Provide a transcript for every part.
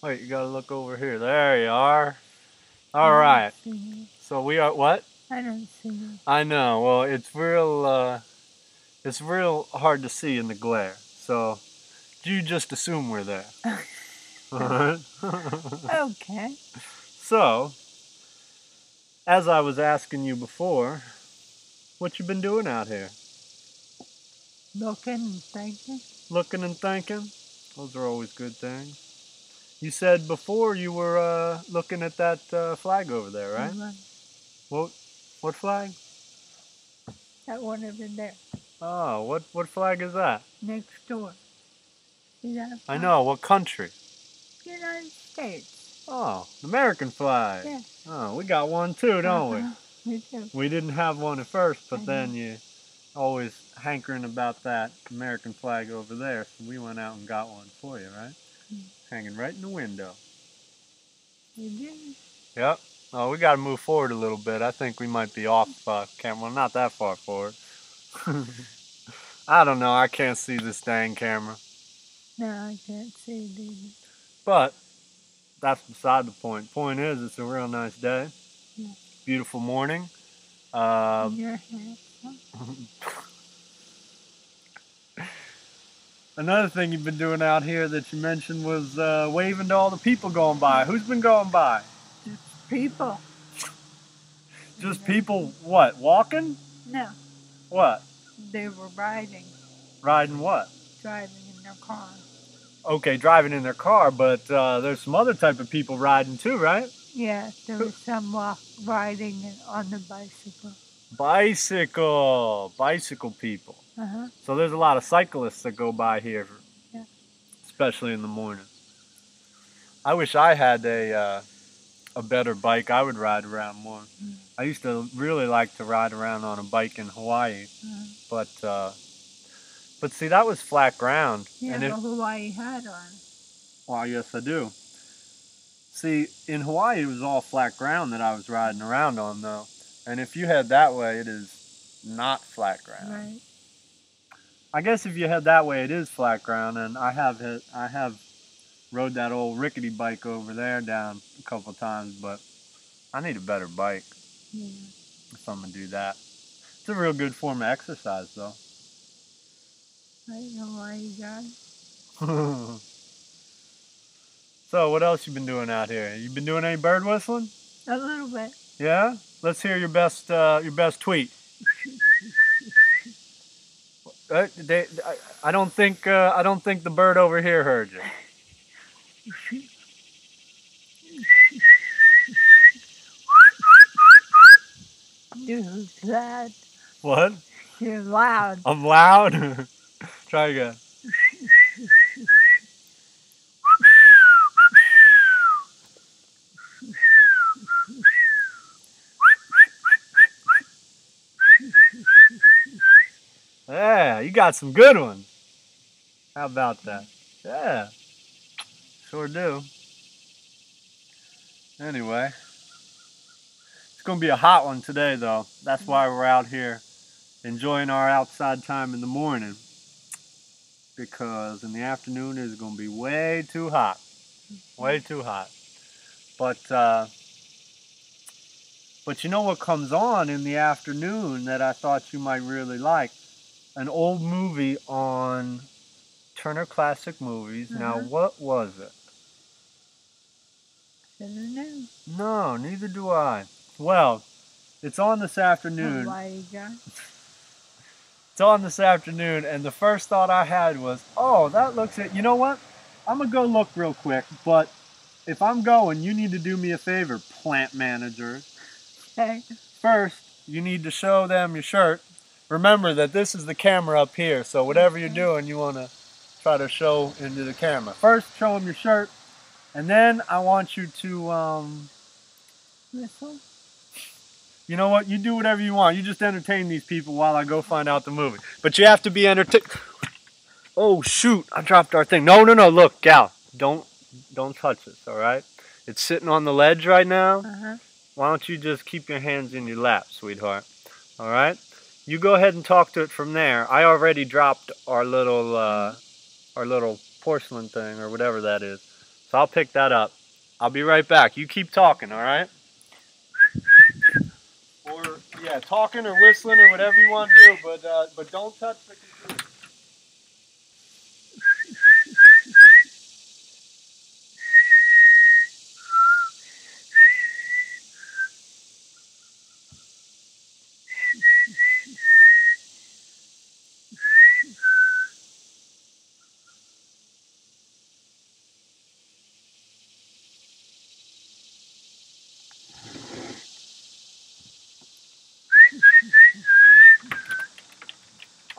Wait, you gotta look over here. There you are. All I don't right. see you. So we are what? I don't see you. I know. Well, it's real hard to see in the glare. So you just assume we're there. All right. Okay. So, as I was asking you before, what you been doing out here? Looking and thinking. Looking and thinking. Those are always good things. You said before you were looking at that flag over there, right? Right. What what flag? That one over there. Oh, what flag is that? Next door. See that I flag? know. What country? United States. Oh, American flag. Yeah. Oh, we got one too, don't we? Me too. We didn't have one at first, but I then know. you always hankering about that American flag over there, so we went out and got one for you, right? Hanging right in the window. You did. Yep. Oh, we got to move forward a little bit. I think we might be off camera. Well, not that far forward. I don't know. I can't see this dang camera. No, I can't see it either. But that's beside the point. Point is, it's a real nice day. Yeah. Beautiful morning. And your hat. Another thing you've been doing out here that you mentioned was waving to all the people going by. Who's been going by? Just people. Just people, what, walking? No, What? they were riding, Riding what? driving in their car. Okay, driving in their car, but there's some other type of people riding too, right? Yeah, there was some riding on the bicycle. Bicycle people. Uh-huh. So there's a lot of cyclists that go by here, Yeah. especially in the morning. I wish I had a better bike. I would ride around more. I used to really like to ride around on a bike in Hawaii, but see that was flat ground. Yeah, And the Hawaii hat on. well, yes, I do. See, in Hawaii, it was all flat ground that I was riding around on, though. And if you head that way, it is not flat ground. Right. I guess if you head that way, it is flat ground. And I have rode that old rickety bike over there down a couple times, but I need a better bike Yeah. if I'm gonna do that. It's a real good form of exercise, though. I don't know why you got it. So, what else you been doing out here? You been doing any bird whistling? A little bit. Yeah. Let's hear your best tweet. I don't think the bird over here heard you. You're that. What? You're loud. I'm loud. Try again. Yeah, you got some good ones. How about that? Yeah, sure do. Anyway, it's gonna be a hot one today, though. That's why we're out here enjoying our outside time in the morning. Because in the afternoon it's gonna be way too hot. Way too hot. But you know what comes on in the afternoon that I thought you might really like? An old movie on Turner Classic Movies. Now, what was it? I don't know. No, neither do I. Well, it's on this afternoon. Hawaii guy. It's on this afternoon, and the first thought I had was, oh, that looks it. You know what? I'm gonna go look real quick, but if I'm going, you need to do me a favor, plant manager. Okay. First, you need to show them your shirt. Remember that this is the camera up here, so whatever you're doing, you want to try to show into the camera. First, show them your shirt, and then I want you to, Whistle. you know what? You do whatever you want. You just entertain these people while I go find out the movie. But you have to be entertained. Oh, shoot. I dropped our thing. No. Look, gal. Don't touch this, all right? It's sitting on the ledge right now. Why don't you just keep your hands in your lap, sweetheart? All right? You go ahead and talk to it from there. I already dropped our little porcelain thing or whatever that is. So So I'll pick that up. I'll be right back. You keep talking, all right? Or, yeah, talking or whistling or whatever you want to do, but don't touch the computer.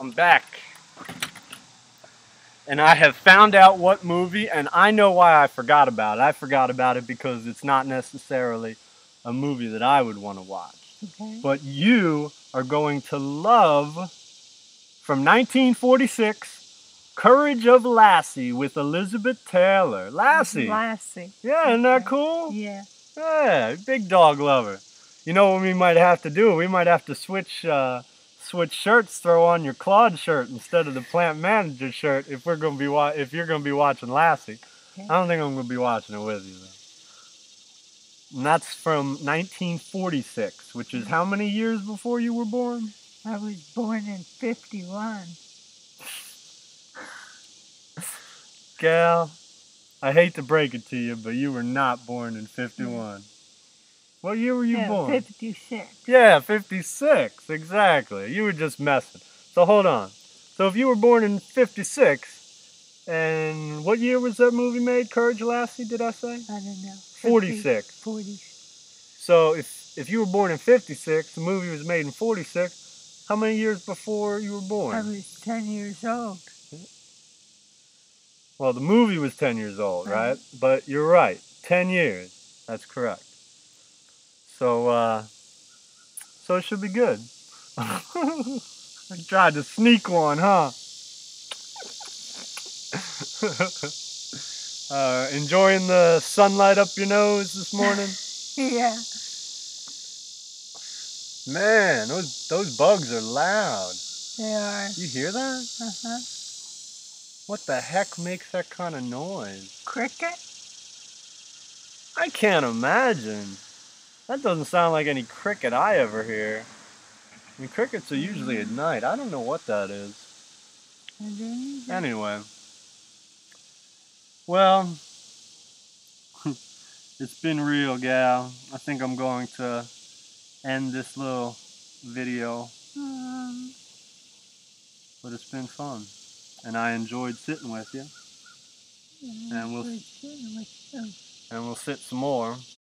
I'm back. And I have found out what movie, and I know why I forgot about it. I forgot about it because it's not necessarily a movie that I would want to watch. Okay. But you are going to love, from 1946, Courage of Lassie with Elizabeth Taylor. Lassie. Lassie. Yeah, isn't that Okay. cool? Yeah. Yeah, big dog lover. You know what we might have to do? We might have to switch shirts. Throw on your Claude shirt instead of the plant manager shirt if we're gonna be if you're gonna be watching Lassie. Okay. I don't think I'm gonna be watching it with you though. And that's from 1946, which is how many years before you were born? I was born in 51. Gal, I hate to break it to you, but you were not born in 51. What year were you born? 56. Yeah, 56, exactly. You were just messing. So hold on. So if you were born in 56, and what year was that movie made, Courage Lassie, did I say? I don't know. 46. 40. So if you were born in 56, the movie was made in 46, how many years before you were born? I was 10 years old. Well, the movie was 10 years old, right? Right. But you're right, 10 years. That's correct. So, so it should be good. I tried to sneak one, huh? Enjoying the sunlight up your nose this morning? Yeah. Man, those bugs are loud. They are. You hear that? Uh-huh. What the heck makes that kind of noise? Cricket? I can't imagine. That doesn't sound like any cricket I ever hear. I mean, crickets are usually at night. I don't know what that is. I don't either. Anyway. Well, it's been real, gal. I think I'm going to end this little video, but it's been fun. And I enjoyed sitting with you. And we'll sit some more.